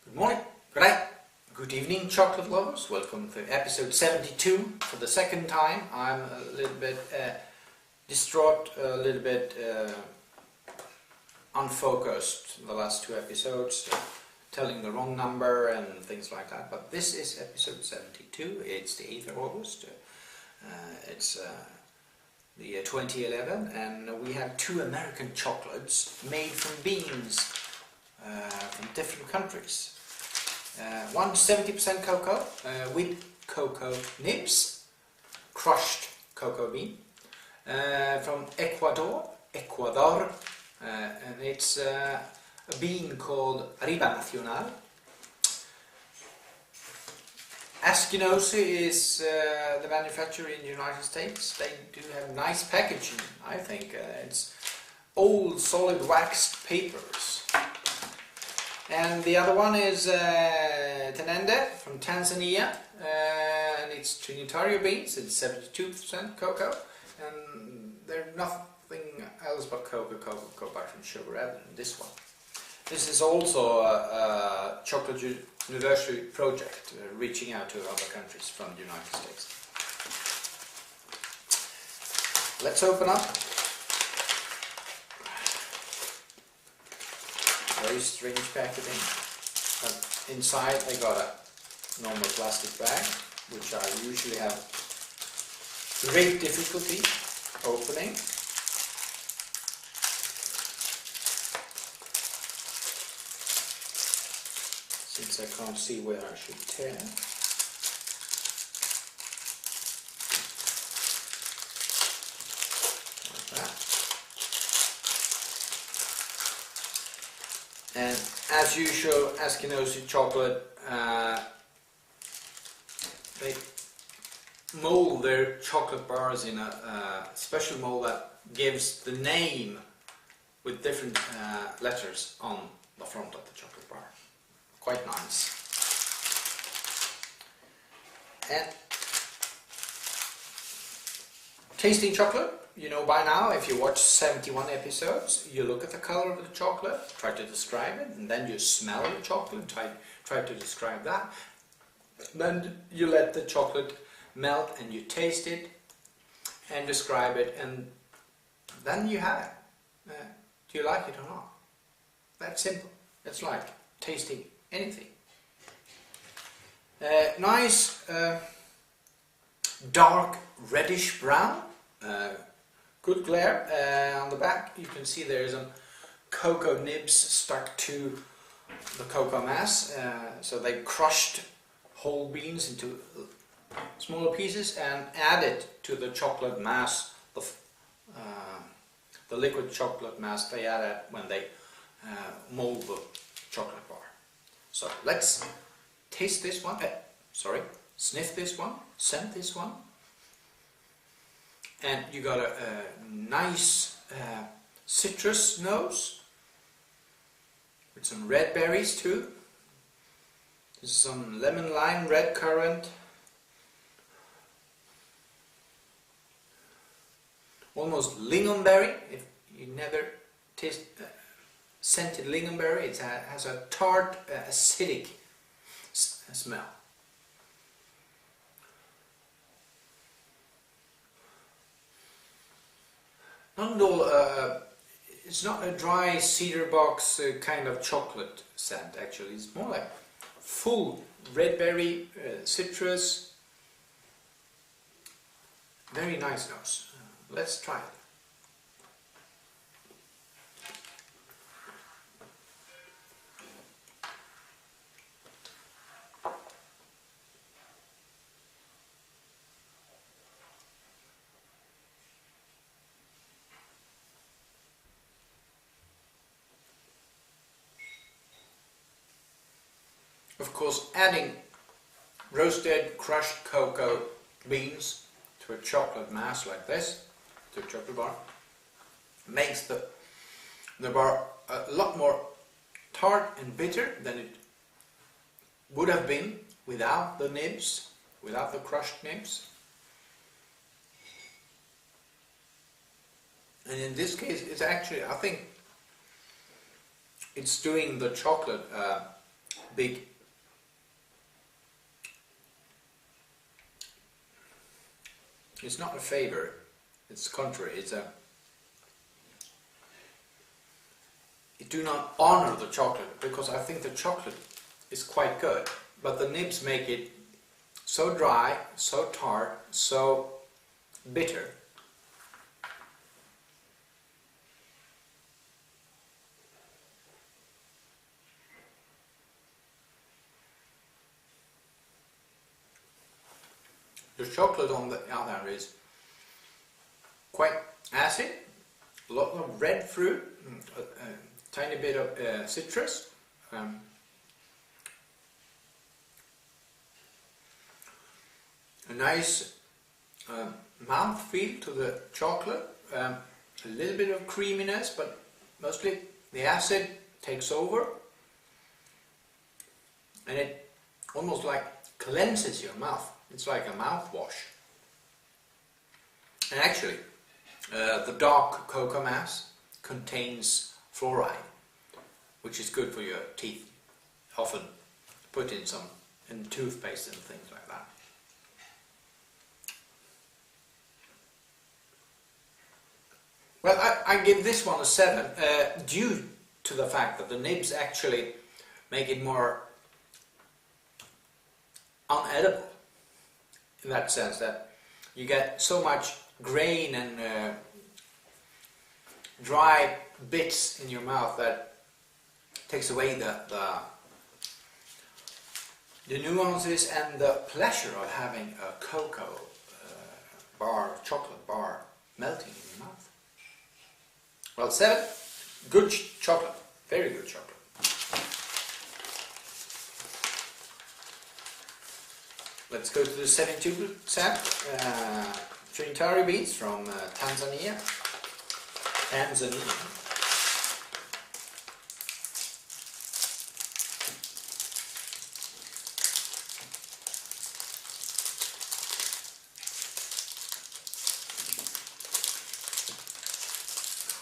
Good morning, good night, good evening, chocolate lovers. Welcome to episode 72 for the second time. I'm a little bit distraught, a little bit unfocused the last two episodes, telling the wrong number and things like that. But this is episode 72, it's the 8th of August, it's the year 2011, and we have two American chocolates made from beans from different countries. One 70% cocoa with cocoa nibs, crushed cocoa bean, from Ecuador, and it's a bean called Riba Nacional. Askinosi is the manufacturer in the United States. They do have nice packaging, I think. It's old solid waxed papers. And the other one is Tenende from Tanzania, and it's Trinitario beans. It's 72% cocoa, and there's nothing else but cocoa apart from sugar added in this one. This is also a chocolate university project reaching out to other countries from the United States. Let's open up. Very strange packaging. Inside I got a normal plastic bag, which I usually have great difficulty opening. Since I can't see where I should tear. Like that. And as usual, Askinosi chocolate, they mold their chocolate bars in a special mold that gives the name with different letters on the front of the chocolate bar. Quite nice. And tasting chocolate, you know by now, if you watch 71 episodes, you look at the color of the chocolate, try to describe it, and then you smell the chocolate, try to describe that. Then you let the chocolate melt and you taste it and describe it, and then you have it. Do you like it or not? That's simple. It's like tasting anything. Nice dark reddish brown. Good glare. On the back you can see there is some cocoa nibs stuck to the cocoa mass. So they crushed whole beans into smaller pieces and added to the chocolate mass, the liquid chocolate mass they added when they mold the chocolate bar. So let's taste this one, sniff this one, scent this one. And you got a nice citrus nose with some red berries too. There's some lemon, lime, red currant. Almost lingonberry. If you never taste scented lingonberry, it has a tart, acidic smell. Not at all, it's not a dry cedar box kind of chocolate scent actually. It's more like full red berry, citrus. Very nice nose. Let's try it. Of course, adding roasted crushed cocoa beans to a chocolate mass like this, to a chocolate bar, makes the bar a lot more tart and bitter than it would have been without the nibs, without the crushed nibs. And in this case, it's actually, I think, it's doing the chocolate big. It's not a favor, it's contrary. It do not honor the chocolate, because I think the chocolate is quite good, but the nibs make it so dry, so tart, so bitter. The chocolate on the other hand is quite acid, a lot of red fruit, a tiny bit of citrus, a nice mouth feel to the chocolate, a little bit of creaminess, but mostly the acid takes over, and it almost like cleanses your mouth. It's like a mouthwash. And actually, the dark cocoa mass contains fluoride, which is good for your teeth. Often put in some in toothpaste and things like that. Well, I give this one a 7 due to the fact that the nibs actually make it more unedible. In that sense that you get so much grain and dry bits in your mouth that takes away the nuances and the pleasure of having a cocoa bar, chocolate bar melting in your mouth. Well, 7, good chocolate, very good chocolate. Let's go to the 72% Trinitari beans from Tanzania.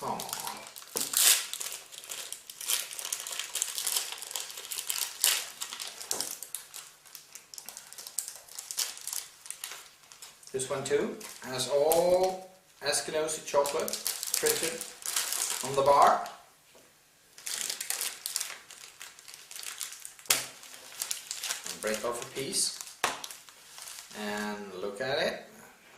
Come on. This one too has all Eskimosi chocolate printed on the bar. I'll break off a piece and look at it.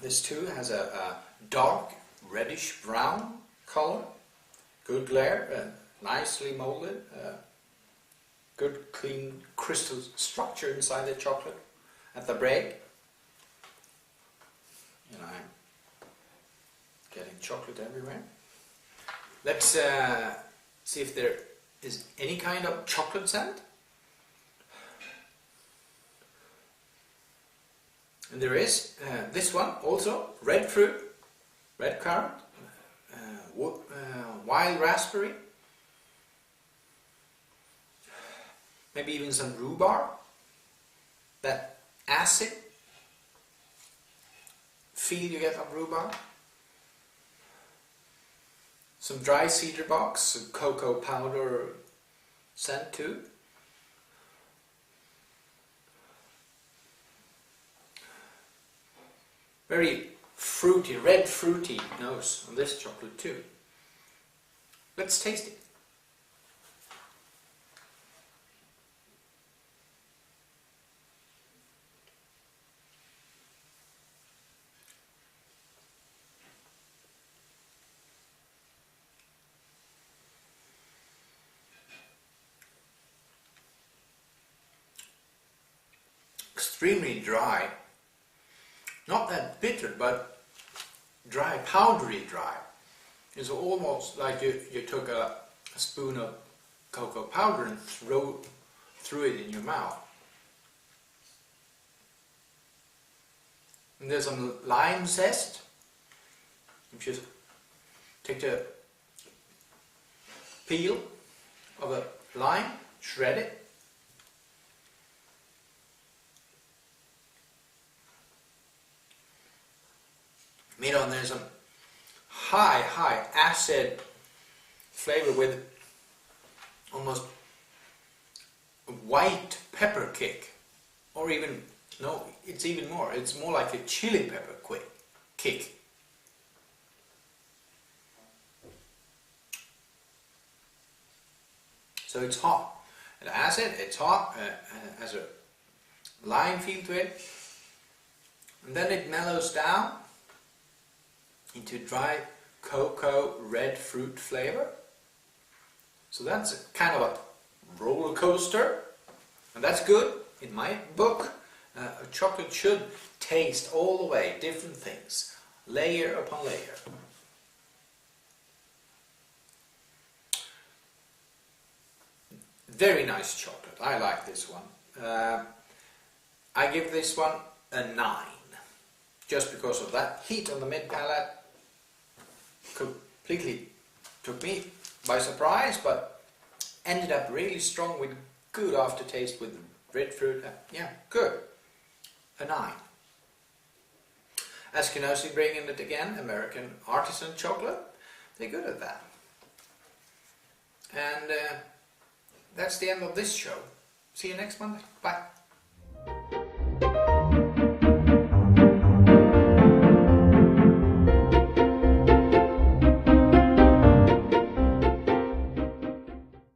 This too has a dark reddish brown color, good glare, nicely molded, good clean crystal structure inside the chocolate at the break. And I'm getting chocolate everywhere. Let's see if there is any kind of chocolate scent. And there is this one also, red fruit, red currant, wild raspberry, maybe even some rhubarb, that acid feel you get of rhubarb, some dry cedar box, some cocoa powder scent too. Very fruity, red fruity nose on this chocolate too. Let's taste it. Extremely dry, not that bitter, but dry, powdery dry. It's almost like you took a spoon of cocoa powder and threw it in your mouth. And there's some lime zest. You just take the peel of a lime, shred it, there's some high acid flavor with almost white pepper kick, or even, no, it's even more, it's more like a chili pepper kick. So it's hot. It has it, it's hot, has a lime feel to it, and then it mellows down into dry cocoa red fruit flavor. So that's a kind of a roller coaster, and that's good in my book. A chocolate should taste all the way different things, layer upon layer. Very nice chocolate. I like this one. I give this one a 9, just because of that heat on the mid palate. Completely took me by surprise, but ended up really strong with good aftertaste with red fruit. Yeah, good. A 9. Eskinosi bringing it again, American artisan chocolate. They're good at that. And that's the end of this show. See you next Monday. Bye.